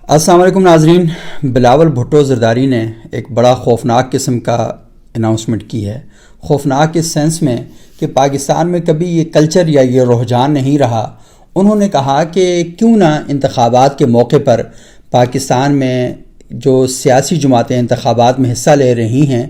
السلام علیکم ناظرین. بلاول بھٹو زرداری نے ایک بڑا خوفناک قسم کا اناؤنسمنٹ کی ہے. خوفناک اس سینس میں کہ پاکستان میں کبھی یہ کلچر یا یہ رجحان نہیں رہا. انہوں نے کہا کہ کیوں نہ انتخابات کے موقع پر پاکستان میں جو سیاسی جماعتیں انتخابات میں حصہ لے رہی ہیں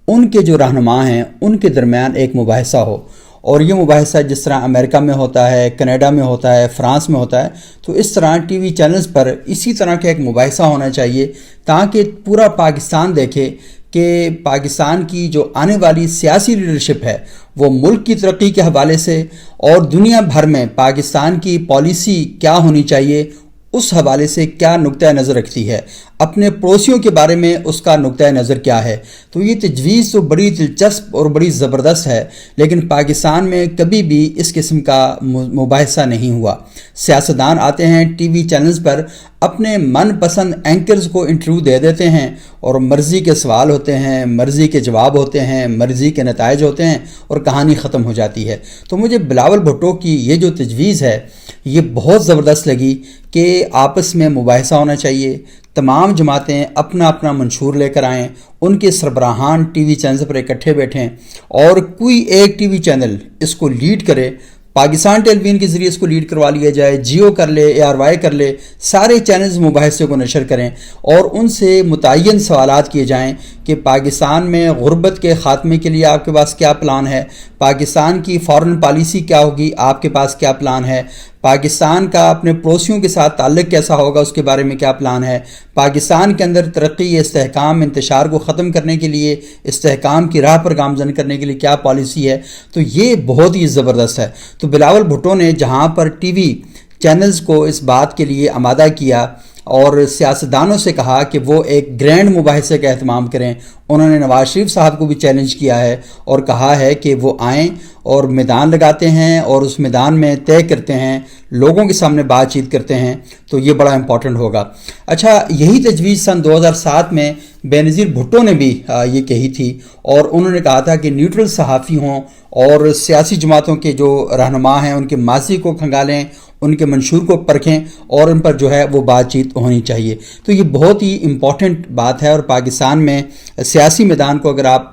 ان کے جو رہنما ہیں ان کے درمیان ایک مباحثہ ہو. اور یہ مباحثہ جس طرح امریکہ میں ہوتا ہے، کینیڈا میں ہوتا ہے، فرانس میں ہوتا ہے، تو اس طرح ٹی وی چینلز پر اسی طرح کا ایک مباحثہ ہونا چاہیے تاکہ پورا پاکستان دیکھے کہ پاکستان کی جو آنے والی سیاسی لیڈرشپ ہے وہ ملک کی ترقی کے حوالے سے اور دنیا بھر میں پاکستان کی پالیسی کیا ہونی چاہیے اس حوالے سے کیا نقطہ نظر رکھتی ہے، اپنے پڑوسیوں کے بارے میں اس کا نقطہ نظر کیا ہے. تو یہ تجویز تو بڑی دلچسپ اور بڑی زبردست ہے، لیکن پاکستان میں کبھی بھی اس قسم کا مباحثہ نہیں ہوا. سیاستدان آتے ہیں ٹی وی چینلز پر، اپنے من پسند اینکرز کو انٹرویو دے دیتے ہیں اور مرضی کے سوال ہوتے ہیں، مرضی کے جواب ہوتے ہیں، مرضی کے نتائج ہوتے ہیں اور کہانی ختم ہو جاتی ہے. تو مجھے بلاول بھٹو کی یہ جو تجویز ہے یہ بہت زبردست لگی کہ آپس میں مباحثہ ہونا چاہیے، تمام جماعتیں اپنا اپنا منشور لے کر آئیں، ان کے سربراہان ٹی وی چینل پر اکٹھے بیٹھیں اور کوئی ایک ٹی وی چینل اس کو لیڈ کرے. پاکستان ٹیلی ویژن کے ذریعے اس کو لیڈ کروا لیا جائے، جیو کر لے، ARY کر لے، سارے چینلز مباحثے کو نشر کریں اور ان سے متعین سوالات کیے جائیں کہ پاکستان میں غربت کے خاتمے کے لیے آپ کے پاس کیا پلان ہے، پاکستان کی فارن پالیسی کیا ہوگی، آپ کے پاس کیا پلان ہے، پاکستان کا اپنے پڑوسیوں کے ساتھ تعلق کیسا ہوگا، اس کے بارے میں کیا پلان ہے، پاکستان کے اندر ترقی، استحکام، انتشار کو ختم کرنے کے لیے، استحکام کی راہ پر گامزن کرنے کے لیے کیا پالیسی ہے. تو یہ بہت ہی زبردست ہے. تو بلاول بھٹو نے جہاں پر ٹی وی چینلز کو اس بات کے لیے آمادہ کیا اور سیاستدانوں سے کہا کہ وہ ایک گرینڈ مباحثے کا اہتمام کریں، انہوں نے نواز شریف صاحب کو بھی چیلنج کیا ہے اور کہا ہے کہ وہ آئیں اور میدان لگاتے ہیں اور اس میدان میں طے کرتے ہیں، لوگوں کے سامنے بات چیت کرتے ہیں. تو یہ بڑا امپورٹنٹ ہوگا. اچھا، یہی تجویز سن 2007 میں بے نظیر بھٹو نے بھی یہ کہی تھی اور انہوں نے کہا تھا کہ نیوٹرل صحافی ہوں اور سیاسی جماعتوں کے جو رہنما ہیں ان کے ماضی کو کھنگالیں، ان کے منشور کو پرکھیں اور ان پر جو ہے وہ بات چیت ہونی چاہیے. تو یہ بہت ہی امپورٹنٹ بات ہے اور پاکستان میں سیاسی میدان کو اگر آپ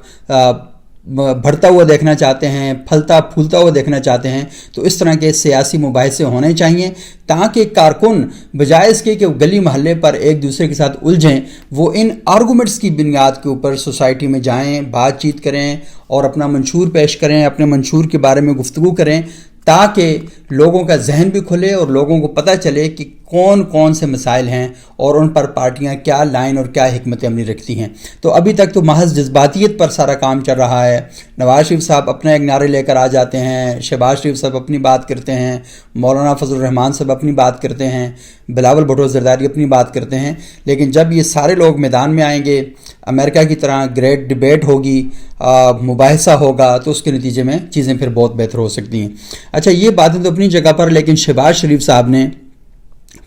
بڑھتا ہوا دیکھنا چاہتے ہیں، پھلتا پھولتا ہوا دیکھنا چاہتے ہیں تو اس طرح کے سیاسی مباحثے ہونے چاہیے تاکہ کارکن بجائے اس کے کہ گلی محلے پر ایک دوسرے کے ساتھ الجھیں، وہ ان آرگومنٹس کی بنیاد کے اوپر سوسائٹی میں جائیں، بات چیت کریں اور اپنا منشور پیش کریں، اپنے منشور کے بارے میں گفتگو کریں تاکہ لوگوں کا ذہن بھی کھلے اور لوگوں کو پتہ چلے کہ کون کون سے مسائل ہیں اور ان پر پارٹیاں کیا لائن اور کیا حکمت عملی رکھتی ہیں. تو ابھی تک تو محض جذباتیت پر سارا کام چل رہا ہے. نواز شریف صاحب اپنا ایک نعرے لے کر آ جاتے ہیں، شہباز شریف صاحب اپنی بات کرتے ہیں، مولانا فضل الرحمان صاحب اپنی بات کرتے ہیں، بلاول بھٹو زرداری اپنی بات کرتے ہیں. لیکن جب یہ سارے لوگ میدان میں آئیں گے، امریکہ کی طرح گریٹ ڈبیٹ ہوگی، مباحثہ ہوگا، تو اس کے نتیجے میں چیزیں پھر بہت بہتر ہو سکتی ہیں. اچھا، یہ باتیں تو اپنی جگہ پر، لیکن شہباز شریف صاحب نے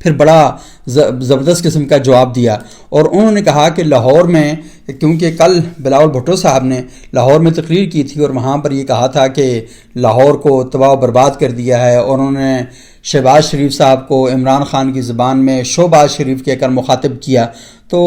پھر بڑا زبردست قسم کا جواب دیا اور انہوں نے کہا کہ لاہور میں، کیونکہ کل بلاول بھٹو صاحب نے لاہور میں تقریر کی تھی اور وہاں پر یہ کہا تھا کہ لاہور کو تباہ و برباد کر دیا ہے، اور انہوں نے شہباز شریف صاحب کو عمران خان کی زبان میں شہباز شریف کہہ کر مخاطب کیا. تو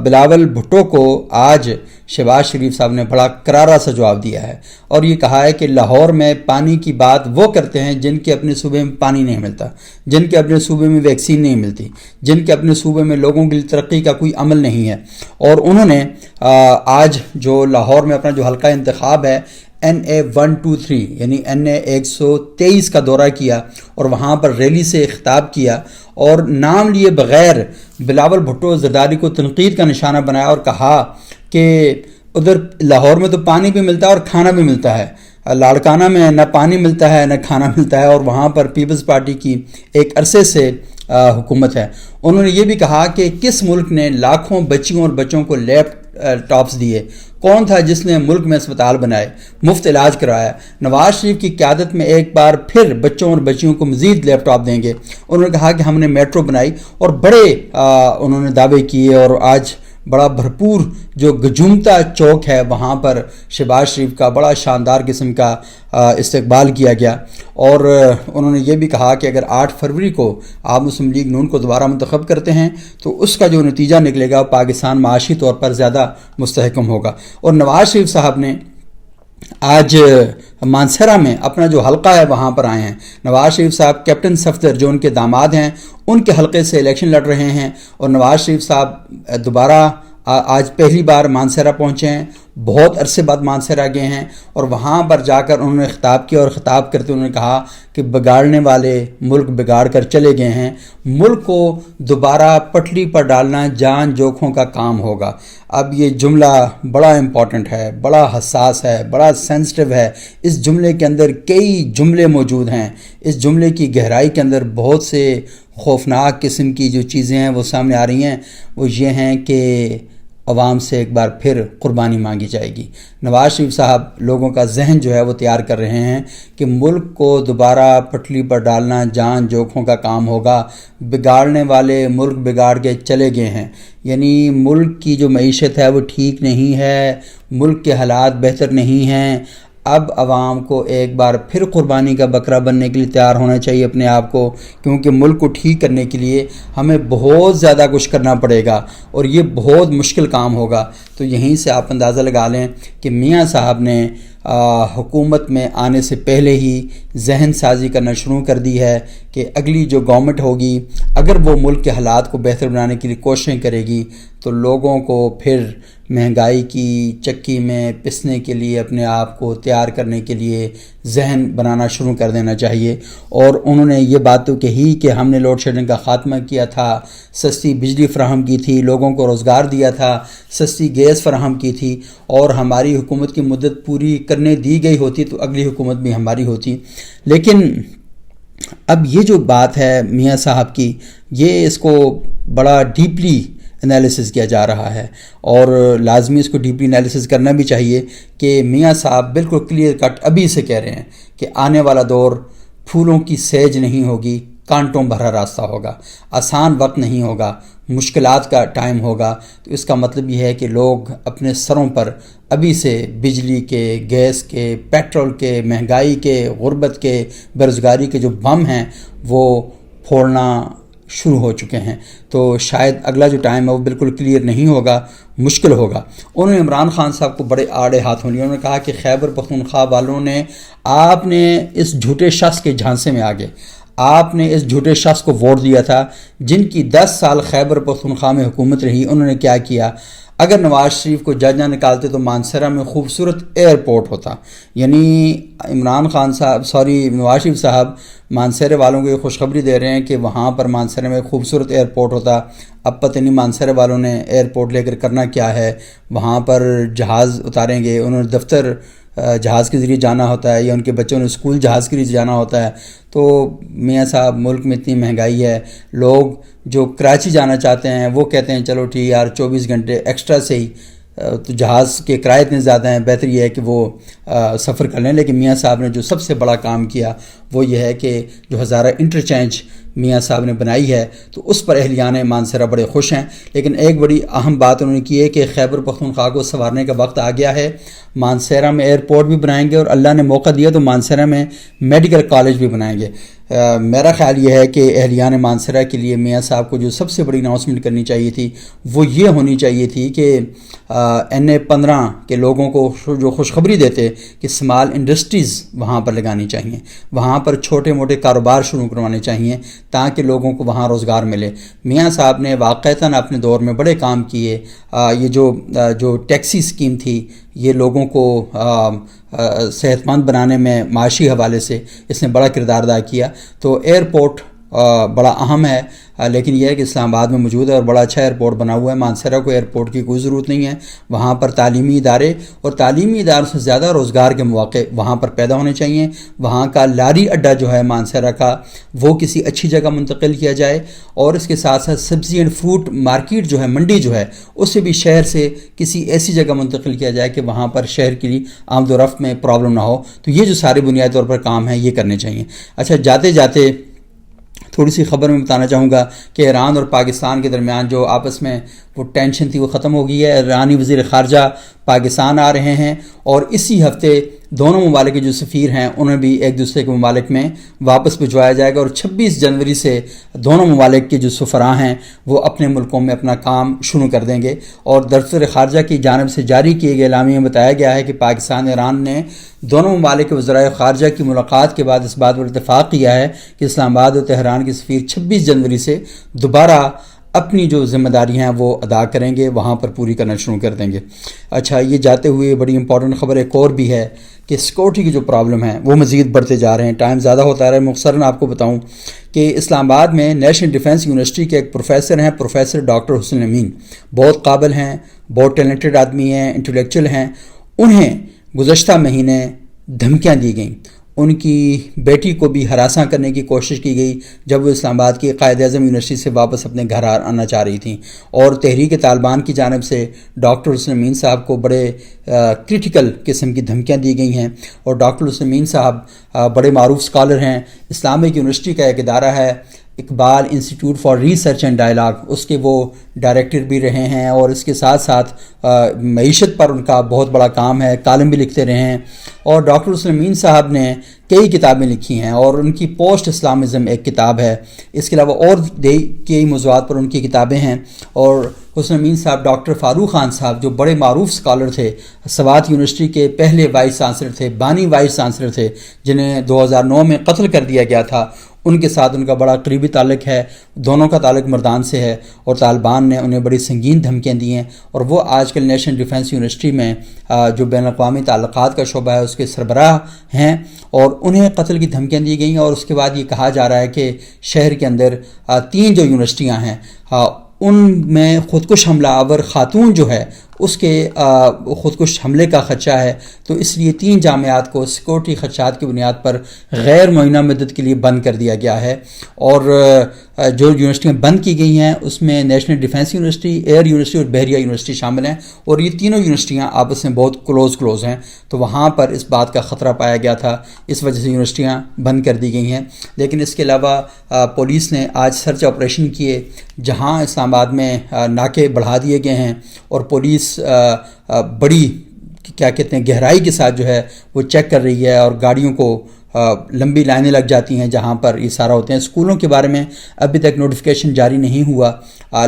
بلاول بھٹو کو آج شہباز شریف صاحب نے بڑا کرارا سا جواب دیا ہے اور یہ کہا ہے کہ لاہور میں پانی کی بات وہ کرتے ہیں جن کے اپنے صوبے میں پانی نہیں ملتا، جن کے اپنے صوبے میں ویکسین نہیں ملتی، جن کے اپنے صوبے میں لوگوں کی ترقی کا کوئی عمل نہیں ہے. اور انہوں نے آج جو لاہور میں اپنا جو حلقہ انتخاب ہے NA 123 یعنی NA 123 کا دورہ کیا اور وہاں پر ریلی سے خطاب کیا اور نام لیے بغیر بلاول بھٹو زرداری کو تنقید کا نشانہ بنایا اور کہا کہ ادھر لاہور میں تو پانی بھی ملتا ہے اور کھانا بھی ملتا ہے، لاڑکانہ میں نہ پانی ملتا ہے نہ کھانا ملتا ہے، اور وہاں پر پیپلز پارٹی کی ایک عرصے سے حکومت ہے. انہوں نے یہ بھی کہا کہ کس ملک نے لاکھوں بچیوں اور بچوں کو لیپ ٹاپس دیے، کون تھا جس نے ملک میں اسپتال بنائے، مفت علاج کرایا. نواز شریف کی قیادت میں ایک بار پھر بچوں اور بچیوں کو مزید لیپ ٹاپ دیں گے. انہوں نے کہا کہ ہم نے میٹرو بنائی اور بڑے انہوں نے دعوے کیے اور آج بڑا بھرپور جو گجومتا چوک ہے وہاں پر شہباز شریف کا بڑا شاندار قسم کا استقبال کیا گیا، اور انہوں نے یہ بھی کہا کہ اگر 8 فروری کو آپ مسلم لیگ نون کو دوبارہ منتخب کرتے ہیں تو اس کا جو نتیجہ نکلے گا پاکستان معاشی طور پر زیادہ مستحکم ہوگا۔ اور نواز شریف صاحب نے آج مانسہرہ میں اپنا جو حلقہ ہے وہاں پر آئے ہیں۔ نواز شریف صاحب کیپٹن صفدر جو ان کے داماد ہیں ان کے حلقے سے الیکشن لڑ رہے ہیں، اور نواز شریف صاحب دوبارہ آج پہلی بار مانسہرہ پہنچے ہیں، بہت عرصے بعد مانسہرہ گئے ہیں، اور وہاں پر جا کر انہوں نے خطاب کیا، اور خطاب کرتے انہوں نے کہا کہ بگاڑنے والے ملک بگاڑ کر چلے گئے ہیں، ملک کو دوبارہ پٹری پر ڈالنا جان جوکھوں کا کام ہوگا۔ اب یہ جملہ بڑا امپورٹنٹ ہے، بڑا حساس ہے، بڑا سینسٹیو ہے۔ اس جملے کے اندر کئی جملے موجود ہیں، اس جملے کی گہرائی کے اندر بہت سے خوفناک قسم کی جو چیزیں ہیں وہ سامنے آ رہی ہیں۔ وہ یہ ہیں کہ عوام سے ایک بار پھر قربانی مانگی جائے گی۔ نواز شریف صاحب لوگوں کا ذہن جو ہے وہ تیار کر رہے ہیں کہ ملک کو دوبارہ پٹری پر ڈالنا جان جوکھوں کا کام ہوگا، بگاڑنے والے ملک بگاڑ کے چلے گئے ہیں، یعنی ملک کی جو معیشت ہے وہ ٹھیک نہیں ہے، ملک کے حالات بہتر نہیں ہیں۔ اب عوام کو ایک بار پھر قربانی کا بکرا بننے کے لیے تیار ہونا چاہیے اپنے آپ کو، کیونکہ ملک کو ٹھیک کرنے کے لیے ہمیں بہت زیادہ کچھ کرنا پڑے گا، اور یہ بہت مشکل کام ہوگا۔ تو یہیں سے آپ اندازہ لگا لیں کہ میاں صاحب نے حکومت میں آنے سے پہلے ہی ذہن سازی کرنا شروع کر دی ہے کہ اگلی جو گورنمنٹ ہوگی اگر وہ ملک کے حالات کو بہتر بنانے کے لیے کوششیں کرے گی تو لوگوں کو پھر مہنگائی کی چکی میں پسنے کے لیے اپنے آپ کو تیار کرنے کے لیے ذہن بنانا شروع کر دینا چاہیے۔ اور انہوں نے یہ بات تو کہی کہ ہم نے لوڈ شیڈنگ کا خاتمہ کیا تھا، سستی بجلی فراہم کی تھی، لوگوں کو روزگار دیا تھا، سستی گیس فراہم کی تھی، اور ہماری حکومت کی مدت پوری کرنے دی گئی ہوتی تو اگلی حکومت بھی ہماری ہوتی۔ لیکن اب یہ جو بات ہے میاں صاحب کی، یہ اس کو بڑا ڈیپلی انالیسس کیا جا رہا ہے، اور لازمی اس کو ڈیپلی انالیسس کرنا بھی چاہیے کہ میاں صاحب بالکل کلیئر کٹ ابھی سے کہہ رہے ہیں کہ آنے والا دور پھولوں کی سیج نہیں ہوگی، کانٹوں بھرا راستہ ہوگا، آسان وقت نہیں ہوگا، مشکلات کا ٹائم ہوگا۔ تو اس کا مطلب یہ ہے کہ لوگ اپنے سروں پر ابھی سے بجلی کے، گیس کے، پیٹرول کے، مہنگائی کے، غربت کے، بیروزگاری کے جو بم ہیں وہ پھوڑنا شروع ہو چکے ہیں۔ تو شاید اگلا جو ٹائم ہے وہ بالکل کلیئر نہیں ہوگا، مشکل ہوگا۔ انہوں نے عمران خان صاحب کو بڑے آڑے ہاتھوں لیا، انہوں نے کہا کہ خیبر پختونخوا والوں نے آپ نے اس جھوٹے شخص کے جھانسے میں آگے، آپ نے اس جھوٹے شخص کو ووٹ دیا تھا جن کی 10 سال خیبر پختونخوا میں حکومت رہی۔ انہوں نے کیا کیا؟ اگر نواز شریف کو جج نہ نکالتے تو مانسہرہ میں خوبصورت ایئرپورٹ ہوتا، یعنی نواز شریف صاحب مانسہرہ والوں کو یہ خوشخبری دے رہے ہیں کہ وہاں پر مانسہرہ میں خوبصورت ایئرپورٹ ہوتا۔ اب پتہ نہیں مانسہرہ والوں نے ایئرپورٹ لے کر کرنا کیا ہے، وہاں پر جہاز اتاریں گے، انہوں نے دفتر جہاز کے ذریعے جانا ہوتا ہے یا ان کے بچوں نے اسکول جہاز کے ذریعے جانا ہوتا ہے۔ تو میاں صاحب ملک میں اتنی مہنگائی ہے، لوگ جو کراچی جانا چاہتے ہیں وہ کہتے ہیں چلو ٹھیک یار 24 گھنٹے ایکسٹرا سے ہی، تو جہاز کے کرائے اتنے زیادہ ہیں، بہتر یہ ہے کہ وہ سفر کر لیں۔ لیکن میاں صاحب نے جو سب سے بڑا کام کیا وہ یہ ہے کہ جو ہزارہ انٹرچینج میاں صاحب نے بنائی ہے تو اس پر اہلیان مانسہرہ بڑے خوش ہیں۔ لیکن ایک بڑی اہم بات انہوں نے کی ہے کہ خیبر پختونخوا کو سنوارنے کا وقت آ گیا ہے، مانسہرہ میں ایئرپورٹ بھی بنائیں گے، اور اللہ نے موقع دیا تو مانسہرہ میں میڈیکل کالج بھی بنائیں گے۔ میرا خیال یہ ہے کہ اہلیان مانسہرہ کے لیے میاں صاحب کو جو سب سے بڑی اناؤنسمنٹ کرنی چاہیے تھی وہ یہ ہونی چاہیے تھی کہ NA-15 کے لوگوں کو جو خوشخبری دیتے کہ اسمال انڈسٹریز وہاں پر لگانی چاہیے، وہاں پر چھوٹے موٹے کاروبار شروع کروانے چاہیے تاکہ لوگوں کو وہاں روزگار ملے۔ میاں صاحب نے واقعتاً اپنے دور میں بڑے کام کیے۔ یہ جو ٹیکسی اسکیم تھی یہ لوگوں کو صحت مند بنانے میں معاشی حوالے سے اس نے بڑا کردار ادا کیا۔ تو ایئرپورٹ بڑا اہم ہے، لیکن یہ ہے کہ اسلام آباد میں موجود ہے اور بڑا اچھا ایئرپورٹ بنا ہوا ہے۔ مانسہرہ کو ایئرپورٹ کی کوئی ضرورت نہیں ہے، وہاں پر تعلیمی ادارے اور تعلیمی اداروں سے زیادہ روزگار کے مواقع وہاں پر پیدا ہونے چاہیے۔ وہاں کا لاری اڈہ جو ہے مانسہرہ کا وہ کسی اچھی جگہ منتقل کیا جائے، اور اس کے ساتھ ساتھ سبزی اینڈ فروٹ مارکیٹ جو ہے، منڈی جو ہے، اسے بھی شہر سے کسی ایسی جگہ منتقل کیا جائے کہ وہاں پر شہر کے لیے آمد و رفت میں پرابلم نہ ہو۔ تو یہ جو سارے بنیادی طور پر کام ہیں یہ کرنے چاہیے۔ اچھا، جاتے جاتے تھوڑی سی خبر میں بتانا چاہوں گا کہ ایران اور پاکستان کے درمیان جو آپس میں وہ ٹینشن تھی وہ ختم ہو گئی ہے۔ ایرانی وزیر خارجہ پاکستان آ رہے ہیں اور اسی ہفتے دونوں ممالک کے جو سفیر ہیں انہیں بھی ایک دوسرے کے ممالک میں واپس بھجوایا جائے گا، اور 26 جنوری سے دونوں ممالک کے جو سفراء ہیں وہ اپنے ملکوں میں اپنا کام شروع کر دیں گے۔ اور دفتر خارجہ کی جانب سے جاری کیے گئے اعلامیے میں بتایا گیا ہے کہ پاکستان ایران نے دونوں ممالک کے وزرائے خارجہ کی ملاقات کے بعد اس بات پر اتفاق کیا ہے کہ اسلام آباد اور تہران کے سفیر 26 جنوری سے دوبارہ اپنی جو ذمہ داری ہیں وہ ادا کریں گے، وہاں پر پوری کرنا شروع کر دیں گے۔ اچھا، یہ جاتے ہوئے بڑی امپورٹنٹ خبر ایک اور بھی ہے کہ سیکورٹی کی جو پرابلم ہے وہ مزید بڑھتے جا رہے ہیں، ٹائم زیادہ ہوتا رہا ہے۔ مختصراً آپ کو بتاؤں کہ اسلام آباد میں نیشنل ڈیفنس یونیورسٹی کے ایک پروفیسر ہیں، پروفیسر ڈاکٹر حسن امین، بہت قابل ہیں، بہت ٹیلنٹڈ آدمی ہیں، انٹلیکچوئل ہیں۔ انہیں گزشتہ مہینے دھمکیاں دی گئیں، ان کی بیٹی کو بھی ہراساں کرنے کی کوشش کی گئی جب وہ اسلام آباد کی قائد اعظم یونیورسٹی سے واپس اپنے گھر آنا چاہ رہی تھیں، اور تحریک طالبان کی جانب سے ڈاکٹر حسن امین صاحب کو بڑے کرٹیکل قسم کی دھمکیاں دی گئی ہیں۔ اور ڈاکٹر حسن امین صاحب بڑے معروف اسکالر ہیں، اسلامک یونیورسٹی کا ایک ادارہ ہے Iqbal institute for research and dialogue, اس کے وہ ڈائریکٹر بھی رہے ہیں، اور اس کے ساتھ ساتھ معیشت پر ان کا بہت بڑا کام ہے، کالم بھی لکھتے رہے ہیں۔ اور ڈاکٹر حسن امین صاحب نے کئی کتابیں لکھی ہیں، اور ان کی پوسٹ اسلامزم ایک کتاب ہے، اس کے علاوہ اور کئی موضوعات پر ان کی کتابیں ہیں۔ اور حسن امین صاحب ڈاکٹر فاروق خان صاحب جو بڑے معروف اسکالر تھے، سوات یونیورسٹی کے پہلے وائس چانسلر تھے، بانی وائس چانسلر تھے، جنہیں 2009 میں قتل کر دیا گیا تھا، ان کے ساتھ ان کا بڑا قریبی تعلق ہے، دونوں کا تعلق مردان سے ہے، اور طالبان نے انہیں بڑی سنگین دھمکیاں دی ہیں، اور وہ آج کل نیشنل ڈیفنس یونیورسٹی میں جو بین الاقوامی تعلقات کا شعبہ ہے اس کے سربراہ ہیں، اور انہیں قتل کی دھمکیاں دی گئی ہیں۔ اور اس کے بعد یہ کہا جا رہا ہے کہ شہر کے اندر 3 جو یونیورسٹیاں ہیں ان میں خودکش حملہ آور خاتون جو ہے اس کے خودکش حملے کا خدشہ ہے، تو اس لیے 3 جامعات کو سیکورٹی خدشات کی بنیاد پر غیر معینہ مدت کے لیے بند کر دیا گیا ہے۔ اور جو یونیورسٹیاں بند کی گئی ہیں اس میں national defence university, air university اور بحریہ یونیورسٹی شامل ہیں، اور یہ تینوں یونیورسٹیاں آپس میں بہت کلوز ہیں، تو وہاں پر اس بات کا خطرہ پایا گیا تھا، اس وجہ سے یونیورسٹیاں بند کر دی گئی ہیں۔ لیکن اس کے علاوہ پولیس نے آج سرچ آپریشن کیے، جہاں اسلام آباد میں ناکے بڑھا دیے گئے ہیں، اور پولیس بڑی کیا کہتے ہیں گہرائی کے ساتھ جو ہے وہ چیک کر رہی ہے، اور گاڑیوں کو لمبی لائنیں لگ جاتی ہیں جہاں پر یہ سارا ہوتے ہیں۔ اسکولوں کے بارے میں ابھی تک نوٹیفیکیشن جاری نہیں ہوا،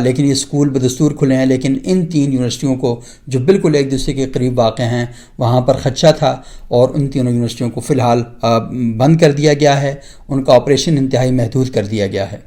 لیکن یہ اسکول بدستور کھلے ہیں، لیکن ان 3 یونیورسٹیوں کو جو بالکل ایک دوسرے کے قریب واقع ہیں وہاں پر خدشہ تھا، اور ان تینوں یونیورسٹیوں کو فی الحال بند کر دیا گیا ہے، ان کا آپریشن انتہائی محدود کر دیا گیا ہے۔